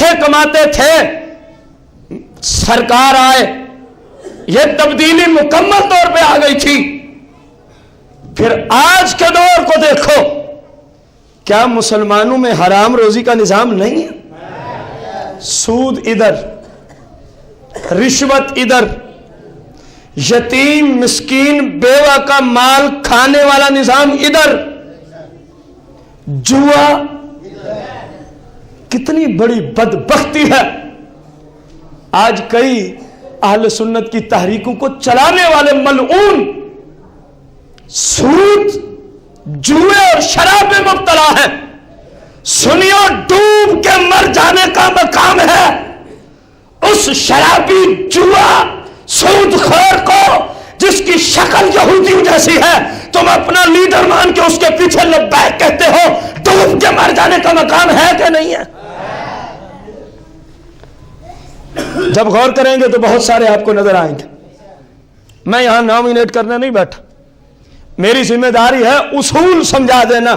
پیسے کماتے تھے، سرکار آئے، یہ تبدیلی مکمل طور پہ آ گئی تھی۔ پھر آج کے دور کو دیکھو، کیا مسلمانوں میں حرام روزی کا نظام نہیں ہے؟ سود ادھر، رشوت ادھر، یتیم مسکین بیوہ کا مال کھانے والا نظام ادھر، جوا، کتنی بڑی بدبختی ہے۔ آج کئی اہل سنت کی تحریکوں کو چلانے والے ملعون سود، جوئے اور شراب میں مبتلا ہے۔ سنیو، ڈوب کے مر جانے کا مقام ہے اس شرابی، جوا، سود خور کو جس کی شکل یہودیوں جیسی ہے، تم اپنا لیڈر مان کے اس کے پیچھے لبیک کہتے ہو، ڈوب کے مر جانے کا مقام ہے کہ نہیں ہے؟ جب غور کریں گے تو بہت سارے آپ کو نظر آئیں گے۔ میں یہاں نامینیٹ کرنے نہیں بیٹھا، میری ذمہ داری ہے اصول سمجھا دینا۔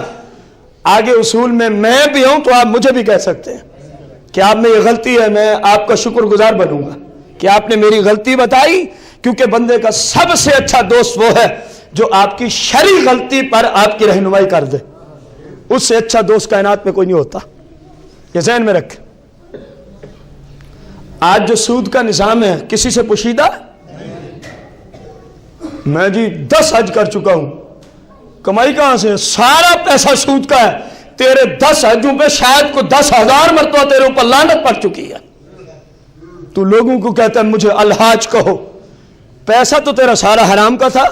آگے اصول میں بھی ہوں تو آپ مجھے بھی کہہ سکتے ہیں کہ آپ میں یہ غلطی ہے، میں آپ کا شکر گزار بنوں گا کہ آپ نے میری غلطی بتائی، کیونکہ بندے کا سب سے اچھا دوست وہ ہے جو آپ کی شرعی غلطی پر آپ کی رہنمائی کر دے۔ اس سے اچھا دوست کائنات میں کوئی نہیں ہوتا، یہ ذہن میں رکھیں۔ آج جو سود کا نظام ہے، کسی سے پوشیدہ؟ میں جی 10 حج کر چکا ہوں، کمائی کہاں سے؟ سارا پیسہ سود کا ہے۔ تیرے 10 حجوں پہ شاید کو 10,000 مرتبہ تیرے اوپر لعنت پڑ چکی ہے، تو لوگوں کو کہتا ہے مجھے الحاج کہو، پیسہ تو تیرا سارا حرام کا تھا۔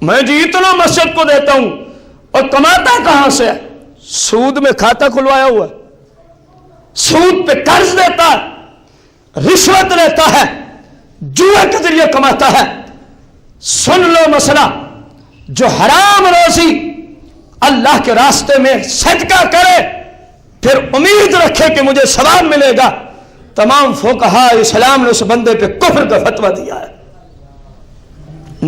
میں جی اتنا مسجد کو دیتا ہوں، اور کماتا کہاں سے؟ سود میں کھاتا کھلوایا ہوا، سود پہ قرض دیتا ہے، رشوت لیتا ہے، جوئے کے ذریعے کماتا ہے۔ سن لو مسئلہ، جو حرام روزی اللہ کے راستے میں صدقہ کرے پھر امید رکھے کہ مجھے ثواب ملے گا، تمام فقہاء اسلام نے اس بندے پہ کفر کا فتویٰ دیا ہے۔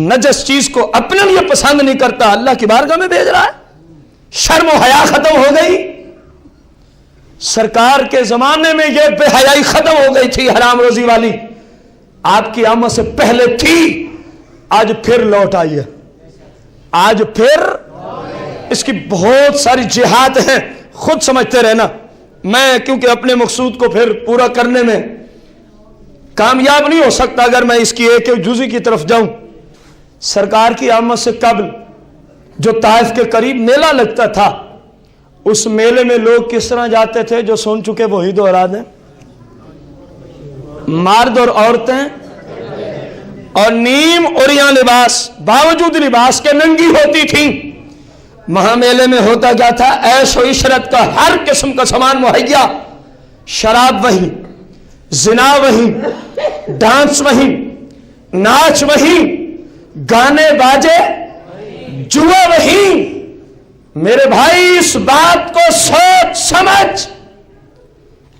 نجس چیز کو اپنے لیے پسند نہیں کرتا، اللہ کی بارگاہ میں بھیج رہا ہے۔ شرم و حیا ختم ہو گئی۔ سرکار کے زمانے میں یہ بے حیائی ختم ہو گئی تھی حرام روزی والی، آپ کی آمد سے پہلے تھی، آج پھر لوٹ آئی ہے۔ آج پھر اس کی بہت ساری جہات ہیں، خود سمجھتے رہنا۔ میں کیونکہ اپنے مقصود کو پھر پورا کرنے میں کامیاب نہیں ہو سکتا اگر میں اس کی ایک ایک جزی کی طرف جاؤں۔ سرکار کی آمد سے قبل جو طائف کے قریب میلہ لگتا تھا، اس میلے میں لوگ کس طرح جاتے تھے؟ جو سن چکے وہی دوہرا دیں۔ مرد اور عورتیں اور نیم عریاں لباس، باوجود لباس کے ننگی ہوتی تھیں۔ وہاں میلے میں ہوتا کیا تھا؟ عیش و عشرت کا ہر قسم کا سامان مہیا، شراب وہیں، زنا وہیں، ڈانس وہیں، ناچ وہیں، گانے باجے، جوا وہیں۔ میرے بھائی اس بات کو سوچ سمجھ،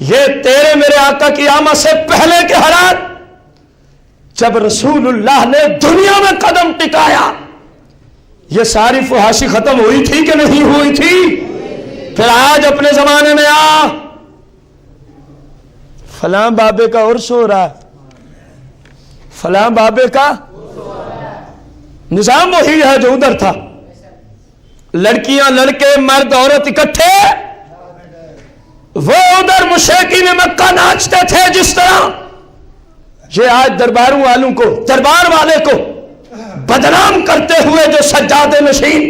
یہ تیرے میرے آقا کی آمد سے پہلے کے حالات، جب رسول اللہ نے دنیا میں قدم ٹکایا، یہ ساری فحاشی ختم ہوئی تھی کہ نہیں ہوئی تھی؟ پھر آج اپنے زمانے میں فلاں بابے کا عرس ہو رہا ہے، فلاں بابے کا نظام وہی ہے جو ادھر تھا۔ لڑکیاں لڑکے مرد عورت اکٹھے، وہ ادھر مشرکین مکہ ناچتے تھے جس طرح، یہ آج درباروں والوں کو، دربار والے کو بدنام کرتے ہوئے جو سجادے نشین،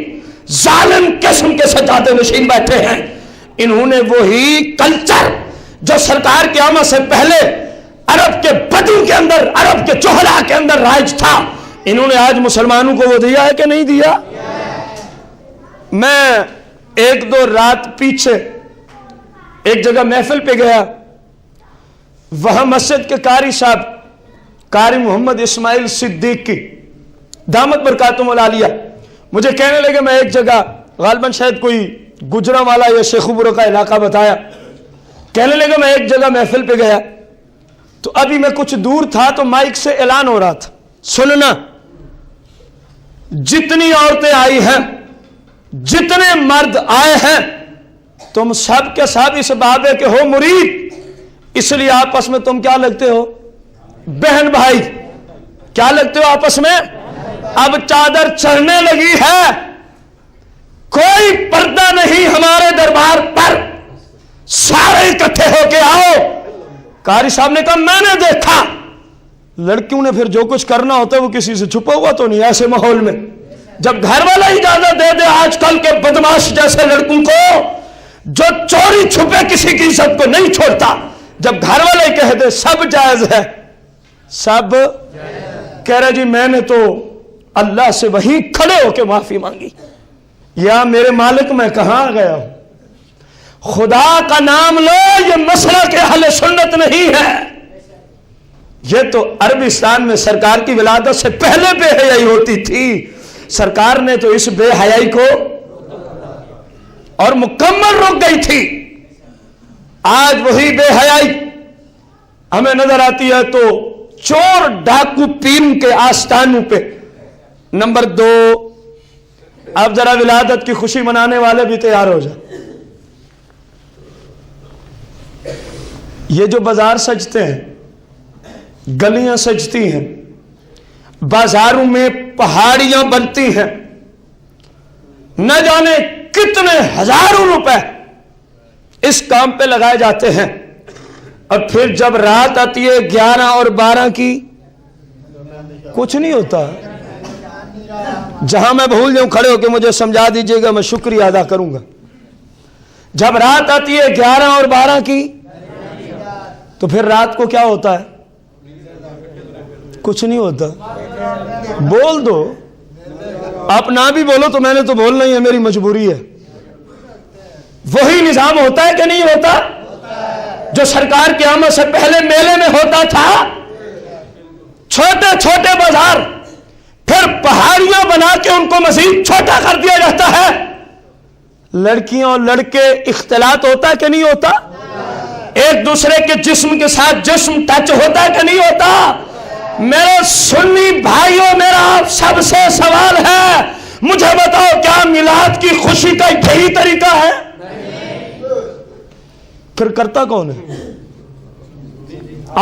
ظالم قسم کے سجادے نشین بیٹھے ہیں، انہوں نے وہی کلچر جو سرکار کی آمد سے پہلے عرب کے بدو کے اندر، عرب کے چہلا کے اندر رائج تھا، انہوں نے آج مسلمانوں کو وہ دیا ہے کہ نہیں دیا؟ میں ایک دو رات پیچھے ایک جگہ محفل پہ گیا، وہاں مسجد کے قاری صاحب، قاری محمد اسماعیل صدیق کی دامت برکاتہم العالیہ، مجھے کہنے لگے، میں ایک جگہ غالباً شاید کوئی گجرانوالہ یا شیخوپورہ کا علاقہ بتایا، کہنے لگے میں ایک جگہ محفل پہ گیا تو ابھی میں کچھ دور تھا تو مائک سے اعلان ہو رہا تھا، سننا، جتنی عورتیں آئی ہیں، جتنے مرد آئے ہیں، تم سب کے سب اس بابے کے ہو مرید، اس لیے آپس میں تم کیا لگتے ہو؟ بہن بھائی۔ کیا لگتے ہو آپس میں؟ اب چادر چڑھنے لگی ہے، کوئی پردہ نہیں ہمارے دربار پر، سارے اکٹھے ہو کے آؤ۔ قاری صاحب نے کہا میں نے دیکھا لڑکیوں نے پھر جو کچھ کرنا ہوتا ہے وہ کسی سے چھپا ہوا تو نہیں، ایسے ماحول میں جب گھر والا اجازت دے دے، آج کل کے بدماش جیسے لڑکوں کو جو چوری چھپے کسی کی عزت کو نہیں چھوڑتا، جب گھر والا ہی کہہ دے سب جائز ہے، سب کہہ رہے جی میں نے تو اللہ سے وہیں کھڑے ہو کے معافی مانگی، یا میرے مالک میں کہاں گیا ہوں، خدا کا نام لو، یہ مسئلہ کہ اہل سنت نہیں ہے، یہ تو عربستان میں سرکار کی ولادت سے پہلے بے حیائی ہوتی تھی، سرکار نے تو اس بے حیائی کو اور مکمل روک گئی تھی۔ آج وہی بے حیائی ہمیں نظر آتی ہے تو چور ڈاکو پین کے آستانوں پہ۔ نمبر 2، اب ذرا ولادت کی خوشی منانے والے بھی تیار ہو جائیں۔ یہ جو بازار سجتے ہیں، گلیاں سجتی ہیں، بازاروں میں پہاڑیاں بنتی ہیں، نہ جانے کتنے ہزاروں روپے اس کام پہ لگائے جاتے ہیں، اور پھر جب رات آتی ہے 11 اور 12 کی کچھ نہیں ہوتا۔ جہاں میں بھول جاؤں کھڑے ہو کے مجھے سمجھا دیجئے گا، میں شکریہ ادا کروں گا۔ جب رات آتی ہے 11 اور 12 کی تو پھر رات کو کیا ہوتا ہے؟ کچھ نہیں ہوتا۔ بول دو، آپ نہ بھی بولو تو میں نے تو بولنا ہی ہے، میری مجبوری ہے۔ وہی نظام ہوتا ہے کہ نہیں ہوتا جو سرکار کی آمد سے پہلے میلے میں ہوتا تھا؟ چھوٹے چھوٹے بازار، پھر پہاڑیاں بنا کے ان کو مزید چھوٹا کر دیا جاتا ہے۔ لڑکیاں اور لڑکے اختلاط ہوتا ہے کہ نہیں ہوتا؟ ایک دوسرے کے جسم کے ساتھ جسم ٹچ ہوتا ہے کہ نہیں ہوتا؟ میرے سنی بھائیوں، میرا آپ سب سے سوال ہے، مجھے بتاؤ کیا میلاد کی خوشی کا یہی طریقہ ہے؟ پھر کرتا کون ہے؟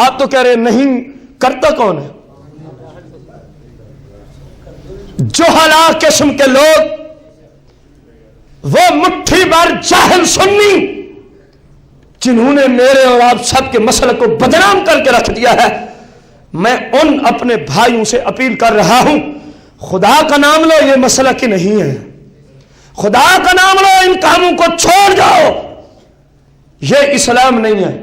آپ تو کہہ رہے نہیں، کرتا کون ہے؟ جوہلا قسم کے لوگ، وہ مٹھی بھر جاہل سنی جنہوں نے میرے اور آپ سب کے مسلک کو بدنام کر کے رکھ دیا ہے۔ میں ان اپنے بھائیوں سے اپیل کر رہا ہوں، خدا کا نام لو، یہ مسئلہ کی نہیں ہے، خدا کا نام لو، ان کاموں کو چھوڑ جاؤ، یہ اسلام نہیں ہے،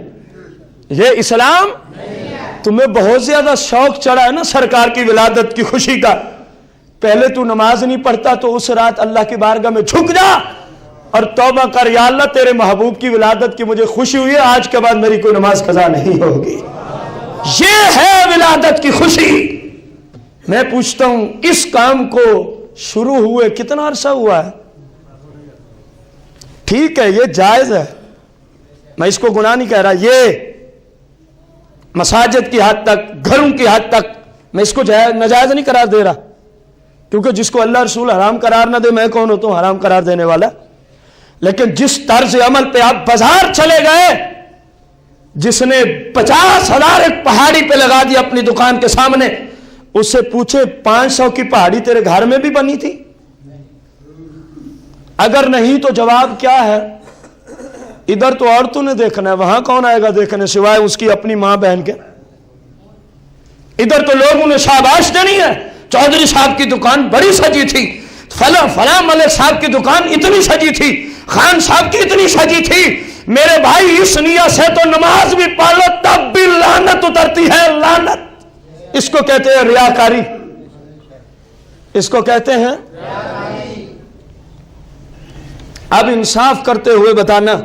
یہ اسلام نہیں ہے۔ تمہیں بہت زیادہ شوق چڑھا ہے نا سرکار کی ولادت کی خوشی کا، پہلے تو نماز نہیں پڑھتا تو اس رات اللہ کی بارگاہ میں جھک جا اور توبہ کر، یا اللہ تیرے محبوب کی ولادت کی مجھے خوشی ہوئی ہے، آج کے بعد میری کوئی نماز قضا نہیں ہوگی۔ یہ ہے ولادت کی خوشی۔ میں پوچھتا ہوں اس کام کو شروع ہوئے کتنا عرصہ ہوا ہے؟ ٹھیک ہے یہ جائز ہے، میں اس کو گناہ نہیں کہہ رہا، یہ مساجد کی حد تک، گھروں کی حد تک میں اس کو ناجائز نہیں قرار دے رہا، کیونکہ جس کو اللہ رسول حرام قرار نہ دے میں کون ہوتا ہوں حرام قرار دینے والا۔ لیکن جس طرز عمل پہ آپ بازار چلے گئے، جس نے 50,000 ایک پہاڑی پہ لگا دی اپنی دکان کے سامنے، اس سے پوچھے 500 کی پہاڑی تیرے گھر میں بھی بنی تھی؟ اگر نہیں تو جواب کیا ہے؟ ادھر تو عورتوں نے دیکھنا ہے، وہاں کون آئے گا دیکھنے سوائے اس کی اپنی ماں بہن کے؟ ادھر تو لوگوں نے شاباش دینی ہے، چودھری صاحب کی دکان بڑی سجی تھی، فلاں ملک صاحب کی دکان اتنی سجی تھی، خان صاحب کی اتنی سجی تھی۔ میرے بھائی اس نیت سے تو نماز بھی پڑھ لو تب بھی لعنت اترتی ہے، لعنت۔ اس کو کہتے ہیں ریاکاری، اس کو کہتے ہیں۔ اب انصاف کرتے ہوئے بتانا،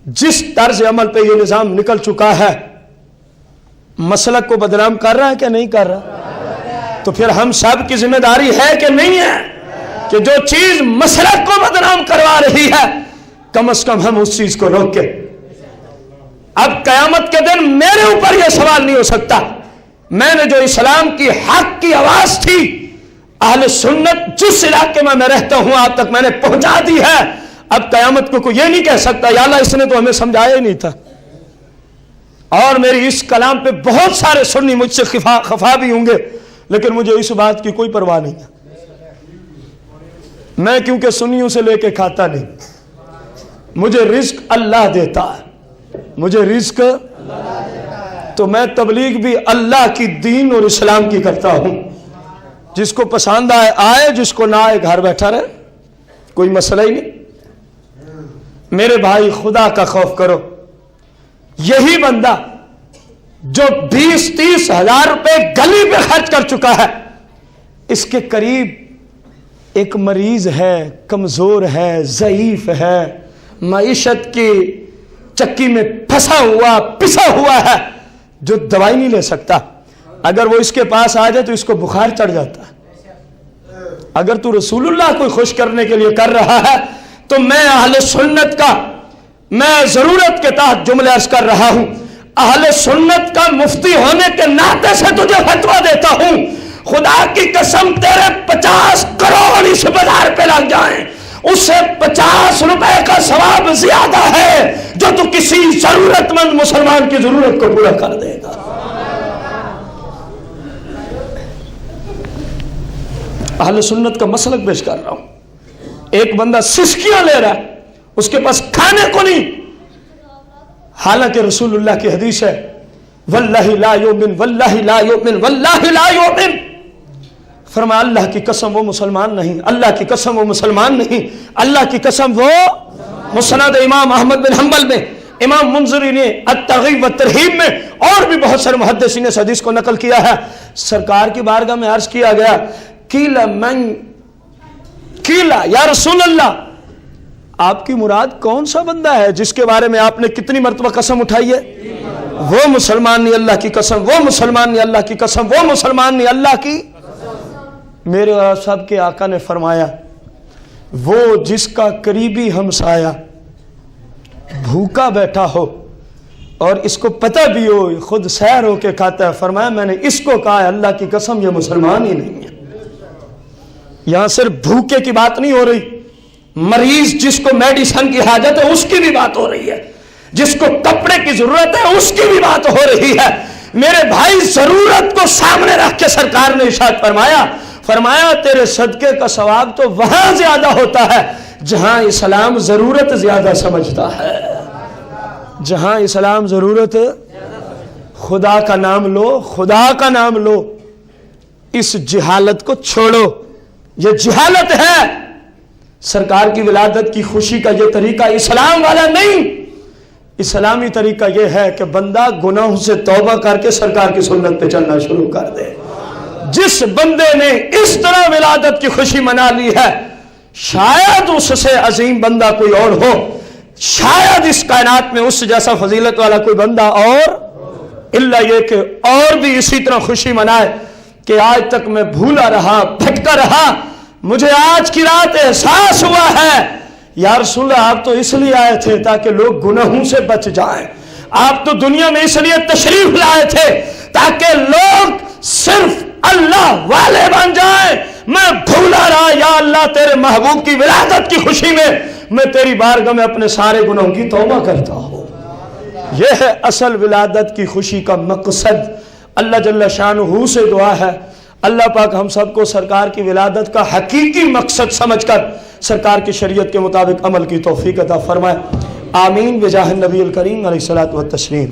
جس طرز عمل پہ یہ نظام نکل چکا ہے، مسلک کو بدنام کر رہا ہے کہ نہیں کر رہا؟ تو پھر ہم سب کی ذمہ داری ہے کہ نہیں ہے کہ جو چیز مسلک کو بدنام کروا رہی ہے کم از کم ہم اس چیز کو روک کے۔ اب قیامت کے دن میرے اوپر یہ سوال نہیں ہو سکتا، میں نے جو اسلام کی حق کی آواز تھی، اہل سنت جس علاقے میں رہتا ہوں آپ تک میں نے پہنچا دی ہے، اب قیامت کو کوئی یہ نہیں کہہ سکتا یا اللہ اس نے تو ہمیں سمجھایا ہی نہیں تھا. اور میری اس کلام پہ بہت سارے سنی مجھ سے خفا بھی ہوں گے، لیکن مجھے اس بات کی کوئی پرواہ نہیں ہے. میں کیونکہ سنیوں سے لے کے کھاتا نہیں، مجھے رزق اللہ دیتا ہے، مجھے رزق تو میں تبلیغ بھی اللہ کی دین اور اسلام کی کرتا ہوں. جس کو پسند آئے آئے، جس کو نہ آئے گھر بیٹھا رہے، کوئی مسئلہ ہی نہیں. میرے بھائی خدا کا خوف کرو. یہی بندہ جو 20-30 ہزار روپے گلی پہ خرچ کر چکا ہے، اس کے قریب ایک مریض ہے، کمزور ہے، ضعیف ہے، معیشت کی چکی میں پھنسا ہوا پسا ہوا ہے، جو دوائی نہیں لے سکتا. اگر وہ اس کے پاس آ جائے تو اس کو بخار چڑھ جاتا ہے. اگر تو رسول اللہ کو خوش کرنے کے لیے کر رہا ہے تو میں اہل سنت کا، میں ضرورت کے تحت جملے عرض کر رہا ہوں، اہل سنت کا مفتی ہونے کے ناطے سے تجھے فتویٰ دیتا ہوں، خدا کی قسم تیرے 50 کروڑ اس بازار پہ لگ جائیں، اس سے 50 روپے کا ثواب زیادہ ہے جو تو کسی ضرورت مند مسلمان کی ضرورت کو پورا کر دے گا. اہل سنت کا مسلک پیش کر رہا ہوں. ایک بندہ سسکیاں لے رہا ہے، اس کے پاس کھانے کو نہیں، حالانکہ رسول اللہ کی حدیث ہے واللہ لا یؤمن واللہ لا یؤمن واللہ لا یؤمن. فرمایا اللہ کی قسم وہ مسلمان نہیں، اللہ کی قسم وہ مسلمان نہیں، اللہ کی قسم وہ. مسند امام احمد بن حنبل میں، امام منذری نے الترغیب والترہیب میں، اور بھی بہت سارے محدثین نے اس حدیث کو نقل کیا ہے. سرکار کی بارگاہ میں عرض کیا گیا قیل یا رسول اللہ، آپ کی مراد کون سا بندہ ہے جس کے بارے میں آپ نے کتنی مرتبہ قسم اٹھائی ہے؟ وہ مسلمان نہیں اللہ کی قسم، وہ مسلمان نہیں اللہ کی قسم، وہ مسلمان نہیں اللہ کی. میرے اور صاحب کے آقا نے فرمایا وہ جس کا قریبی ہمسایہ بھوکا بیٹھا ہو اور اس کو پتہ بھی ہو، خود سیر ہو کے کھاتا ہے، فرمایا میں نے اس کو کہا ہے اللہ کی قسم یہ مسلمان ہی نہیں ہے. یہاں صرف بھوکے کی بات نہیں ہو رہی، مریض جس کو میڈیسن کی حاجت ہے اس کی بھی بات ہو رہی ہے، جس کو کپڑے کی ضرورت ہے اس کی بھی بات ہو رہی ہے. میرے بھائی ضرورت کو سامنے رکھ کے سرکار نے ارشاد فرمایا تیرے صدقے کا ثواب تو وہاں زیادہ ہوتا ہے جہاں اسلام ضرورت زیادہ سمجھتا ہے، جہاں اسلام ضرورت. خدا کا نام لو، خدا کا نام لو، اس جہالت کو چھوڑو، یہ جہالت ہے. سرکار کی ولادت کی خوشی کا یہ طریقہ اسلام والا نہیں. اسلامی طریقہ یہ ہے کہ بندہ گناہوں سے توبہ کر کے سرکار کی سنت پہ چلنا شروع کر دے. جس بندے نے اس طرح ولادت کی خوشی منا لی ہے، شاید اس سے عظیم بندہ کوئی اور ہو، شاید اس کائنات میں اس جیسا فضیلت والا کوئی بندہ اور، الا یہ کہ اور بھی اسی طرح خوشی منائے کہ آج تک میں بھولا رہا، بھٹکا رہا، مجھے آج کی رات احساس ہوا ہے یا رسول اللہ آپ تو اس لیے آئے تھے تاکہ لوگ گناہوں سے بچ جائیں، آپ تو دنیا میں اس لیے تشریف لائے تھے تاکہ لوگ صرف اللہ والے بن جائیں. میں بھولا رہا یا اللہ تیرے محبوب کی ولادت کی خوشی میں تیری بارگاہ میں اپنے سارے گناہوں کی توبہ کرتا ہوں. یہ ہے اصل ولادت کی خوشی کا مقصد. اللہ جل شانہ سے دعا ہے اللہ پاک ہم سب کو سرکار کی ولادت کا حقیقی مقصد سمجھ کر سرکار کی شریعت کے مطابق عمل کی توفیق عطا فرمائے. آمین بجاہ النبی الکریم علیہ الصلوۃ والتسلیم.